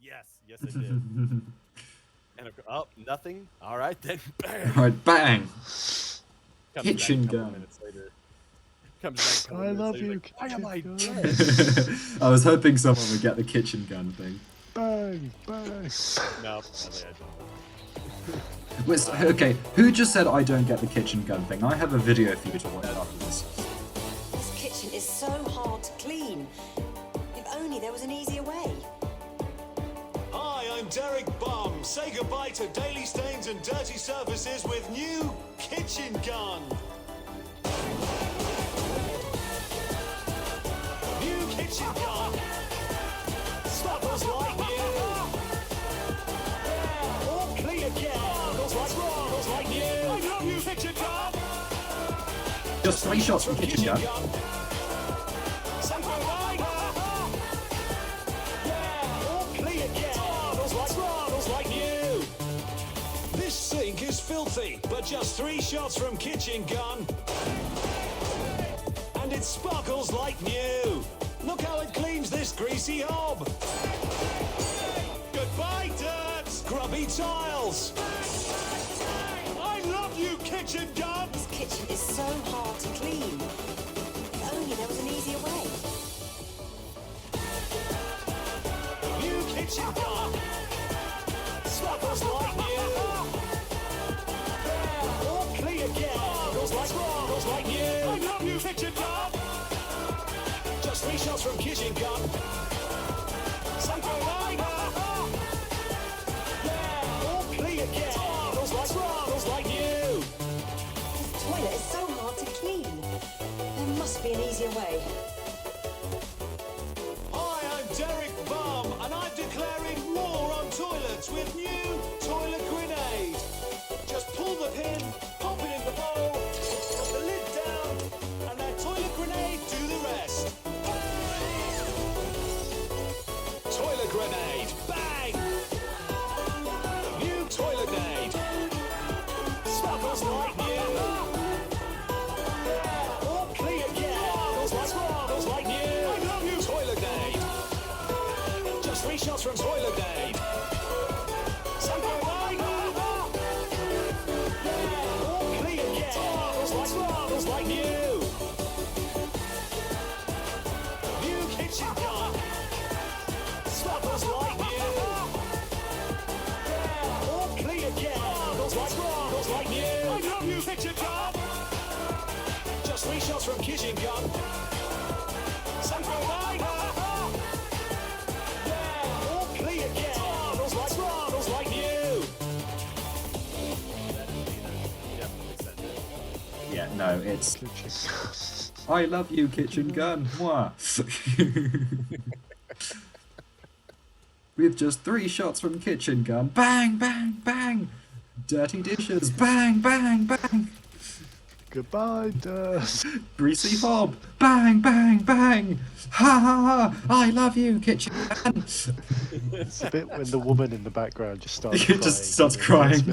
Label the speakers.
Speaker 1: Yes, yes, it did. And oh, nothing. All right, then. Bang.
Speaker 2: Alright, bang!
Speaker 1: Comes
Speaker 2: Kitchen
Speaker 1: back a couple
Speaker 2: gun.
Speaker 1: minutes later. Comes back a couple
Speaker 3: I
Speaker 1: minutes
Speaker 3: love
Speaker 1: later,
Speaker 3: you,
Speaker 1: like, why am I
Speaker 3: kitchen gun.
Speaker 1: dead?
Speaker 2: I was hoping someone would get the kitchen gun thing.
Speaker 3: Bang, bang.
Speaker 1: No, sadly I didn't.
Speaker 2: Wait, so- okay, who just said I don't get the kitchen gun thing? I have a video for you to watch after this.
Speaker 4: This kitchen is so hard to clean. If only there was an easier way.
Speaker 5: Hi, I'm Derek Bum. Say goodbye to daily stains and dirty surfaces with new Kitchen Gun. New Kitchen Gun. Sparkles like new. All clean again. Sparkles like new. I love you, Kitchen Gun.
Speaker 2: Just 3 shots from kitchen gun.
Speaker 5: Something like all clean again. Sparkles like new. This sink is filthy, but just 3 shots from Kitchen Gun. And it sparkles like new. Look how it cleans this greasy hob. Goodbye, dirt. Grubby tiles. I love you, Kitchen Gun.
Speaker 4: This kitchen is so hard to clean. If only there was an easier way.
Speaker 5: New Kitchen Gun. Sparkles like new. All clean again. Sparkles like new. I love you, Kitchen Gun. Just 3 shots from Kitchen Gun. Something like all clean again. Sparkles like new.
Speaker 4: This toilet is so hard to clean. There must be an easier way.
Speaker 5: Hi, I'm Derek Bum, and I'm declaring war on toilets with new Toilet Grenade. Just pull the pin, pop it in the bowl, put the lid down, and that Toilet Grenade do the rest. Toilet Grenade, bang! New Toilet Grenade. Sparkles like new. All clean again. Sparkles like new. I love you, Toilet Grenade. Just 3 shots from Toilet Grenade. Something like all clean again. Sparkles like new. New Kitchen Gun. Sparkles like new. All clean again. Sparkles like new. I love you, Kitchen Gun. Just 3 shots from Kitchen Gun. Something like all clean again. Sparkles like new.
Speaker 1: Definitely said it.
Speaker 2: Yeah, no, it's
Speaker 3: Kitchen.
Speaker 2: I love you, kitchen gun. Mwah. With just 3 shots from kitchen gun. Bang, bang, bang. Dirty dishes. Bang, bang, bang.
Speaker 3: Goodbye, dirt.
Speaker 2: Greasy hob. Bang, bang, bang. Ha ha ha. I love you, kitchen gun.
Speaker 3: It's a bit when the woman in the background just starts
Speaker 2: It
Speaker 3: crying.
Speaker 2: just starts crying.